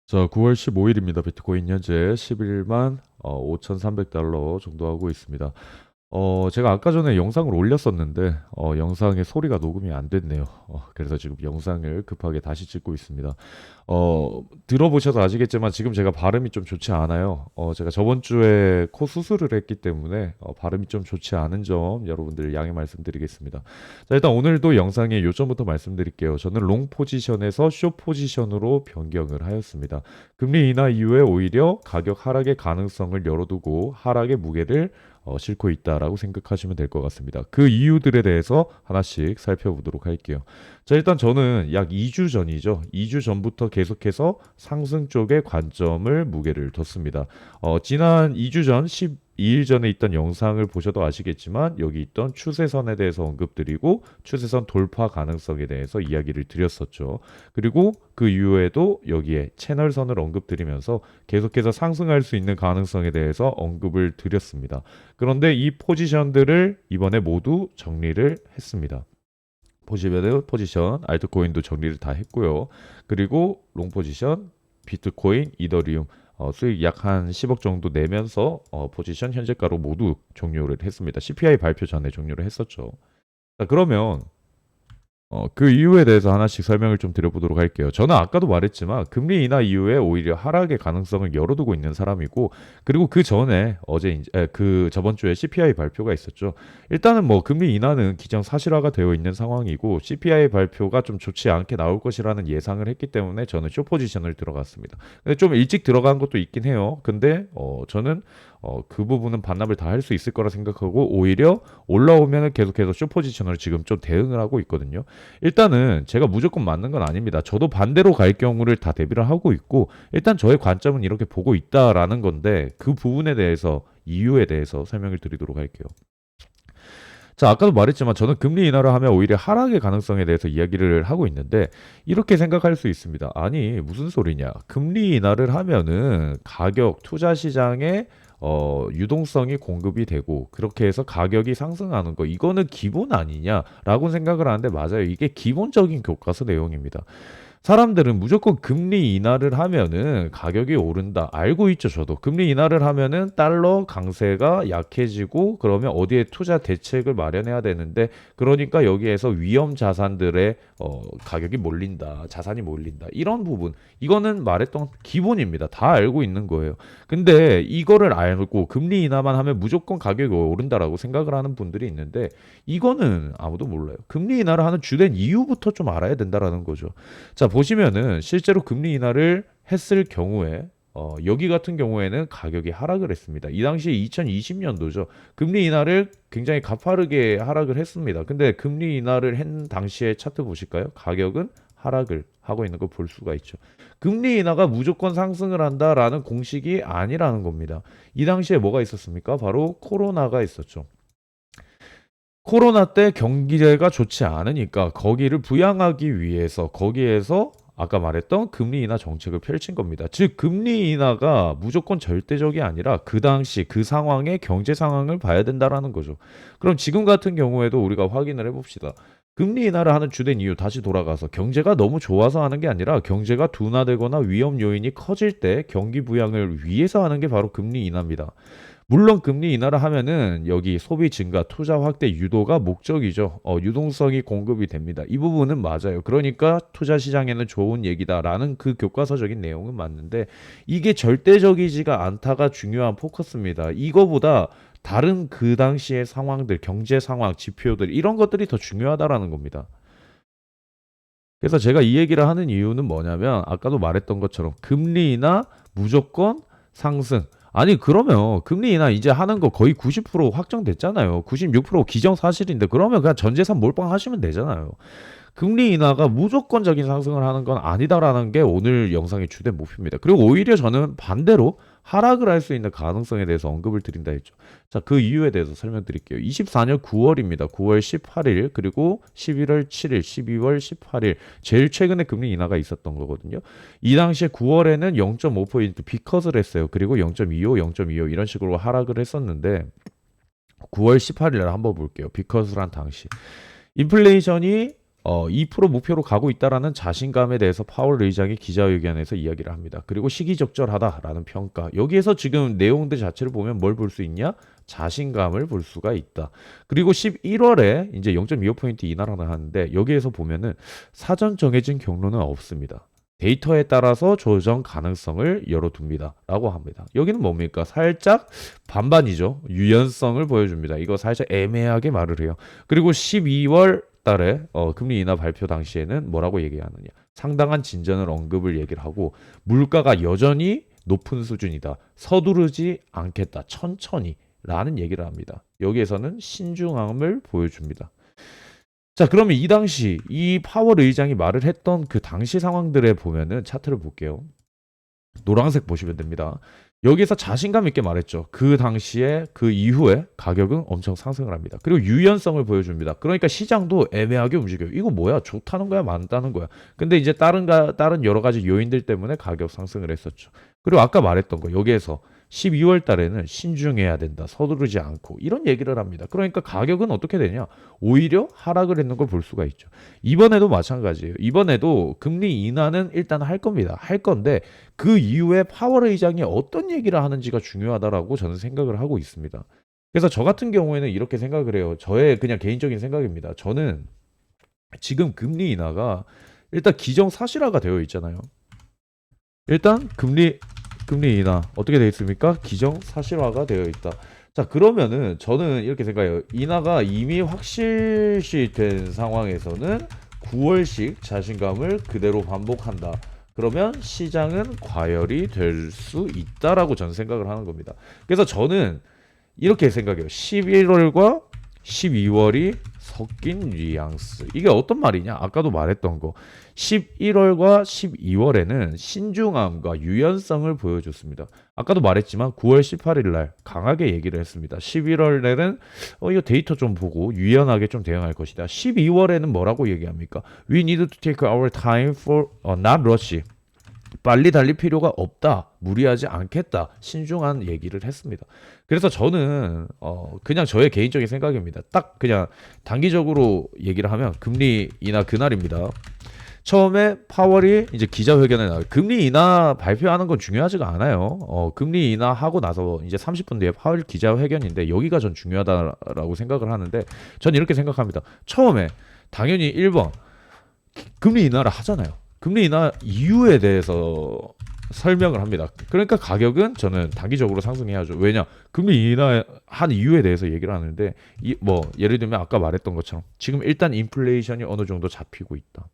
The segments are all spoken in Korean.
자, 9월 15일입니다. 비트코인 현재 11만 5,300달러 정도 하고 있습니다. 제가 아까 전에 영상을 올렸었는데 영상의 소리가 녹음이 안 됐네요. 그래서 지금 영상을 급하게 다시 찍고 있습니다. 들어보셔서 아시겠지만 지금 제가 발음이 좀 좋지 않아요. 제가 저번 주에 코 수술을 했기 때문에 발음이 좀 좋지 않은 점 여러분들 양해 말씀드리겠습니다. 자, 일단 오늘도 영상의 요점부터 말씀드릴게요. 저는 롱 포지션에서 숏 포지션으로 변경을 하였습니다. 금리 인하 이후에 오히려 가격 하락의 가능성을 열어두고 하락의 무게를 싣고 있다라고 생각하시면 될 것 같습니다. 그 이유들에 대해서 하나씩 살펴보도록 할게요. 자, 일단 저는 약 2주 전이죠. 2주 전부터 계속해서 상승 쪽에 관점을 무게를 뒀습니다. 지난 2주 전 12일 전에 있던 영상을 보셔도 아시겠지만 여기 있던 추세선에 대해서 언급드리고 추세선 돌파 가능성에 대해서 이야기를 드렸었죠. 그리고 그 이후에도 여기에 채널선을 언급드리면서 계속해서 상승할 수 있는 가능성에 대해서 언급을 드렸습니다. 그런데 이 포지션들을 이번에 모두 정리를 했습니다. 보시면은 포지션 알트코인도 정리를 다 했고요. 그리고 롱 포지션 비트코인, 이더리움 수익 약 한 10억 정도 내면서 포지션 현재가로 모두 종료를 했습니다. CPI 발표 전에 종료를 했었죠. 자, 그러면 그 이유에 대해서 하나씩 설명을 좀 드려보도록 할게요. 저는 아까도 말했지만 금리 인하 이후에 오히려 하락의 가능성을 열어두고 있는 사람이고, 그리고 그 전에 그 저번 주에 CPI 발표가 있었죠. 일단은 뭐 금리 인하는 기정사실화가 되어 있는 상황이고 CPI 발표가 좀 좋지 않게 나올 것이라는 예상을 했기 때문에 저는 숏 포지션을 들어갔습니다. 근데 좀 일찍 들어간 것도 있긴 해요. 근데 저는 그 부분은 반납을 다 할 수 있을 거라 생각하고 오히려 올라오면 계속해서 숏 포지션을 지금 좀 대응을 하고 있거든요. 일단은 제가 무조건 맞는 건 아닙니다. 저도 반대로 갈 경우를 다 대비를 하고 있고 일단 저의 관점은 이렇게 보고 있다라는 건데 그 부분에 대해서 이유에 대해서 설명을 드리도록 할게요. 자, 아까도 말했지만 저는 금리 인하를 하면 오히려 하락의 가능성에 대해서 이야기를 하고 있는데 이렇게 생각할 수 있습니다. 아니, 무슨 소리냐? 금리 인하를 하면은 가격 투자 시장에 유동성이 공급이 되고 그렇게 해서 가격이 상승하는 거 이거는 기본 아니냐라고 생각을 하는데 맞아요. 이게 기본적인 교과서 내용입니다. 사람들은 무조건 금리 인하를 하면은 가격이 오른다. 알고 있죠, 저도. 금리 인하를 하면은 달러 강세가 약해지고 그러면 어디에 투자 대책을 마련해야 되는데 그러니까 여기에서 위험 자산들의 가격이 몰린다. 자산이 몰린다. 이런 부분. 이거는 말했던 기본입니다. 다 알고 있는 거예요. 근데 이거를 알고 금리 인하만 하면 무조건 가격이 오른다라고 생각을 하는 분들이 있는데 이거는 아무도 몰라요. 금리 인하를 하는 주된 이유부터 좀 알아야 된다라는 거죠. 자, 보시면은 실제로 금리 인하를 했을 경우에 여기 같은 경우에는 가격이 하락을 했습니다. 이 당시에 2020년도죠. 금리 인하를 굉장히 가파르게 하락을 했습니다. 근데 금리 인하를 한 당시에 차트 보실까요? 가격은 하락을 하고 있는 걸 볼 수가 있죠. 금리 인하가 무조건 상승을 한다라는 공식이 아니라는 겁니다. 이 당시에 뭐가 있었습니까? 바로 코로나가 있었죠. 코로나 때 경기가 좋지 않으니까 거기를 부양하기 위해서 거기에서 아까 말했던 금리 인하 정책을 펼친 겁니다. 즉 금리 인하가 무조건 절대적이 아니라 그 당시 그 상황의 경제 상황을 봐야 된다라는 거죠. 그럼 지금 같은 경우에도 우리가 확인을 해봅시다. 금리 인하를 하는 주된 이유 다시 돌아가서 경제가 너무 좋아서 하는 게 아니라 경제가 둔화되거나 위험 요인이 커질 때 경기 부양을 위해서 하는 게 바로 금리 인하입니다. 물론 금리 인하를 하면은 여기 소비 증가, 투자 확대 유도가 목적이죠. 유동성이 공급이 됩니다. 이 부분은 맞아요. 그러니까 투자 시장에는 좋은 얘기다라는 그 교과서적인 내용은 맞는데 이게 절대적이지가 않다가 중요한 포커스입니다. 이거보다 다른 그 당시의 상황들, 경제 상황, 지표들 이런 것들이 더 중요하다라는 겁니다. 그래서 제가 이 얘기를 하는 이유는 뭐냐면 아까도 말했던 것처럼 금리 인하 무조건 상승. 아니 그러면 금리 인하 이제 하는 거 거의 90% 확정됐잖아요. 96% 기정사실인데 그러면 그냥 전 재산 몰빵하시면 되잖아요. 금리 인하가 무조건적인 상승을 하는 건 아니다라는 게 오늘 영상의 주된 목표입니다. 그리고 오히려 저는 반대로 하락을 할 수 있는 가능성에 대해서 언급을 드린다 했죠. 자, 그 이유에 대해서 설명드릴게요. 24년 9월입니다. 9월 18일 그리고 11월 7일, 12월 18일 제일 최근에 금리 인하가 있었던 거거든요. 이 당시에 9월에는 0.5포인트 비컷을 했어요. 그리고 0.25, 0.25 이런 식으로 하락을 했었는데 9월 18일 날 한번 볼게요. 비컷을 한 당시. 인플레이션이 2% 목표로 가고 있다라는 자신감에 대해서 파월 의장이 기자회견에서 이야기를 합니다. 그리고 시기적절하다라는 평가. 여기에서 지금 내용들 자체를 보면 뭘 볼 수 있냐? 자신감을 볼 수가 있다. 그리고 11월에 이제 0.25포인트 인하라고 하는데 여기에서 보면은 사전 정해진 경로는 없습니다. 데이터에 따라서 조정 가능성을 열어둡니다. 라고 합니다. 여기는 뭡니까? 살짝 반반이죠. 유연성을 보여줍니다. 이거 살짝 애매하게 말을 해요. 그리고 12월 달에 금리 인하 발표 당시에는 뭐라고 얘기하느냐. 상당한 진전을 언급을 얘기를 하고 물가가 여전히 높은 수준이다. 서두르지 않겠다. 천천히 라는 얘기를 합니다. 여기에서는 신중함을 보여줍니다. 자, 그러면 이 당시 이 파월 의장이 말을 했던 그 당시 상황들에 보면은 차트를 볼게요. 노란색 보시면 됩니다. 여기서 자신감 있게 말했죠. 그 당시에 그 이후에 가격은 엄청 상승을 합니다. 그리고 유연성을 보여줍니다. 그러니까 시장도 애매하게 움직여요. 이거 뭐야? 좋다는 거야? 많다는 거야? 근데 이제 다른 여러 가지 요인들 때문에 가격 상승을 했었죠. 그리고 아까 말했던 거 여기에서 12월 달에는 신중해야 된다. 서두르지 않고 이런 얘기를 합니다. 그러니까 가격은 어떻게 되냐? 오히려 하락을 했는 걸 볼 수가 있죠. 이번에도 마찬가지예요. 이번에도 금리 인하는 일단 할 겁니다. 할 건데 그 이후에 파월 의장이 어떤 얘기를 하는지가 중요하다라고 저는 생각을 하고 있습니다. 그래서 저 같은 경우에는 이렇게 생각을 해요. 저의 그냥 개인적인 생각입니다. 저는 지금 금리 인하가 일단 기정사실화가 되어 있잖아요. 일단 금리 인하 어떻게 되어 있습니까? 기정사실화가 되어 있다. 자, 그러면은 저는 이렇게 생각해요. 인하가 이미 확실시 된 상황에서는 9월식 자신감을 그대로 반복한다. 그러면 시장은 과열이 될 수 있다라고 저는 생각을 하는 겁니다. 그래서 저는 이렇게 생각해요. 11월과 12월이 섞인 뉘앙스. 이게 어떤 말이냐? 아까도 말했던 거. 11월과 12월에는 신중함과 유연성을 보여줬습니다. 아까도 말했지만 9월 18일 날 강하게 얘기를 했습니다. 11월에는 이거 데이터 좀 보고 유연하게 좀 대응할 것이다. 12월에는 뭐라고 얘기합니까? We need to take our time for not rush. 빨리 달릴 필요가 없다. 무리하지 않겠다. 신중한 얘기를 했습니다. 그래서 저는 그냥 저의 개인적인 생각입니다. 딱 그냥 단기적으로 얘기를 하면 금리 인하 그날입니다. 처음에 파월이 이제 기자회견에 나와요. 금리 인하 발표하는 건 중요하지가 않아요. 금리 인하하고 나서 이제 30분 뒤에 파월 기자회견인데 여기가 전 중요하다라고 생각을 하는데 전 이렇게 생각합니다. 처음에 당연히 1번 금리 인하를 하잖아요. 금리 인하 이유에 대해서 설명을 합니다. 그러니까 가격은 저는 단기적으로 상승해야죠. 왜냐? 금리 인하한 이유에 대해서 얘기를 하는데 뭐 예를 들면 아까 말했던 것처럼 지금 일단 인플레이션이 어느 정도 잡히고 있다.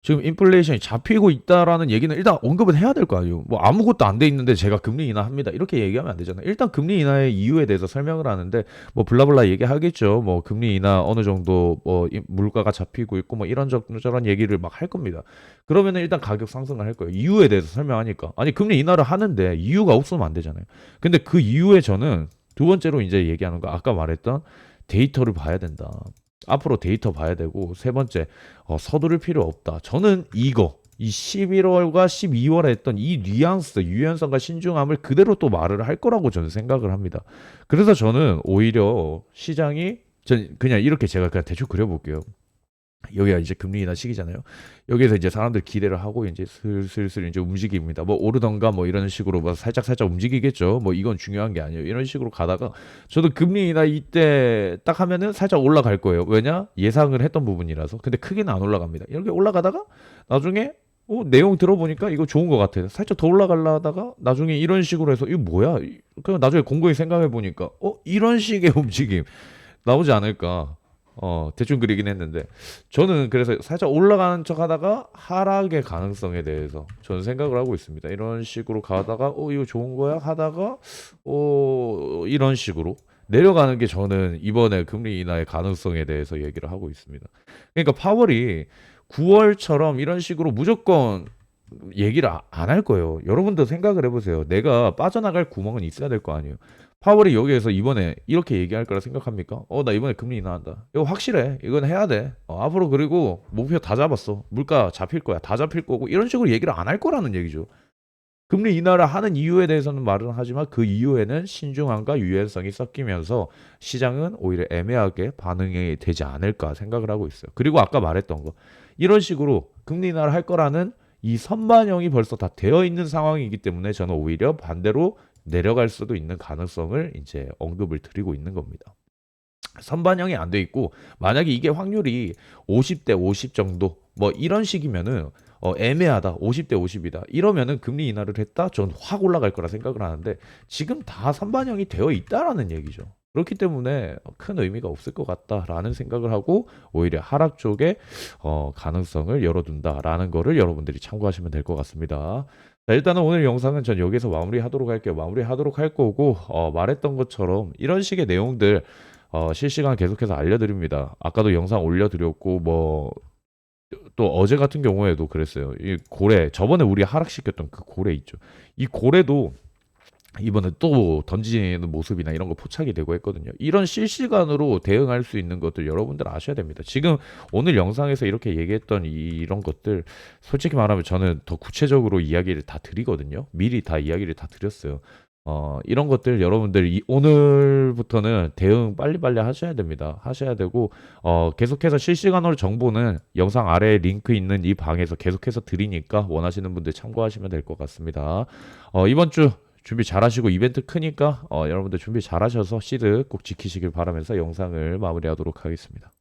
지금 인플레이션이 잡히고 있다라는 얘기는 일단 언급은 해야 될 거 아니에요. 뭐 아무것도 안 돼 있는데 제가 금리 인하합니다. 이렇게 얘기하면 안 되잖아요. 일단 금리 인하의 이유에 대해서 설명을 하는데 뭐 블라블라 얘기하겠죠. 뭐 금리 인하 어느 정도 뭐 물가가 잡히고 있고 뭐 이런저런 얘기를 막 할 겁니다. 그러면은 일단 가격 상승을 할 거예요. 이유에 대해서 설명하니까. 아니 금리 인하를 하는데 이유가 없으면 안 되잖아요. 근데 그 이유에 저는 두 번째로 이제 얘기하는 거 아까 말했던 데이터를 봐야 된다. 앞으로 데이터 봐야 되고 세 번째 서두를 필요 없다. 저는 이 11월과 12월에 했던 이 뉘앙스, 유연성과 신중함을 그대로 또 말을 할 거라고 저는 생각을 합니다. 그래서 저는 오히려 시장이 그냥 이렇게 제가 그냥 대충 그려볼게요. 여기가 이제 금리 인하 시기잖아요. 여기에서 이제 사람들 기대를 하고 이제 슬슬 이제 움직입니다. 뭐 오르던가 뭐 이런 식으로 뭐 살짝 움직이겠죠. 뭐 이건 중요한 게 아니에요. 이런 식으로 가다가 저도 금리 인하 이때 딱 하면은 살짝 올라갈 거예요. 왜냐? 예상을 했던 부분이라서. 근데 크게는 안 올라갑니다. 이렇게 올라가다가 나중에 내용 들어보니까 이거 좋은 것 같아요. 살짝 더 올라가려다가 나중에 이런 식으로 해서 이거 뭐야? 그럼 나중에 공고히 생각해 보니까 이런 식의 움직임 나오지 않을까? 대충 그리긴 했는데 저는 그래서 살짝 올라가는 척 하다가 하락의 가능성에 대해서 저는 생각을 하고 있습니다. 이런 식으로 가다가 이거 좋은 거야 하다가 이런 식으로 내려가는 게 저는 이번에 금리 인하의 가능성에 대해서 얘기를 하고 있습니다. 그러니까 파월이 9월처럼 이런 식으로 무조건 얘기를 안 할 거예요. 여러분도 생각을 해보세요. 내가 빠져나갈 구멍은 있어야 될 거 아니에요. 파월이 여기에서 이번에 이렇게 얘기할 거라 생각합니까? 나 이번에 금리 인하한다. 이거 확실해. 이건 해야 돼. 앞으로 그리고 목표 다 잡았어. 물가 잡힐 거야. 다 잡힐 거고 이런 식으로 얘기를 안 할 거라는 얘기죠. 금리 인하를 하는 이유에 대해서는 말은 하지만 그 이유에는 신중함과 유연성이 섞이면서 시장은 오히려 애매하게 반응이 되지 않을까 생각을 하고 있어요. 그리고 아까 말했던 거 이런 식으로 금리 인하를 할 거라는 이 선반영이 벌써 다 되어 있는 상황이기 때문에 저는 오히려 반대로 내려갈 수도 있는 가능성을 이제 언급을 드리고 있는 겁니다. 선반영이 안 돼 있고 만약에 이게 확률이 50대 50 정도 뭐 이런 식이면은 애매하다 50대 50이다 이러면은 금리 인하를 했다 전 확 올라갈 거라 생각을 하는데 지금 다 선반영이 되어 있다라는 얘기죠. 그렇기 때문에 큰 의미가 없을 것 같다라는 생각을 하고 오히려 하락 쪽에 가능성을 열어둔다라는 거를 여러분들이 참고하시면 될 것 같습니다. 자, 일단은 오늘 영상은 전 여기서 마무리하도록 할게요. 마무리하도록 할 거고 말했던 것처럼 이런 식의 내용들 실시간 계속해서 알려드립니다. 아까도 영상 올려드렸고 뭐 또 어제 같은 경우에도 그랬어요. 이 고래 저번에 우리 하락시켰던 그 고래 있죠. 이 고래도 이번에 또 던지는 모습이나 이런 거 포착이 되고 했거든요. 이런 실시간으로 대응할 수 있는 것들 여러분들 아셔야 됩니다. 지금 오늘 영상에서 이렇게 얘기했던 이런 것들 솔직히 말하면 저는 더 구체적으로 이야기를 다 드리거든요. 미리 다 이야기를 다 드렸어요. 이런 것들 여러분들 오늘부터는 대응 빨리빨리 하셔야 됩니다. 하셔야 되고 계속해서 실시간으로 정보는 영상 아래에 링크 있는 이 방에서 계속해서 드리니까 원하시는 분들 참고하시면 될 것 같습니다. 이번 주 준비 잘하시고 이벤트 크니까 여러분들 준비 잘하셔서 시드 꼭 지키시길 바라면서 영상을 마무리하도록 하겠습니다.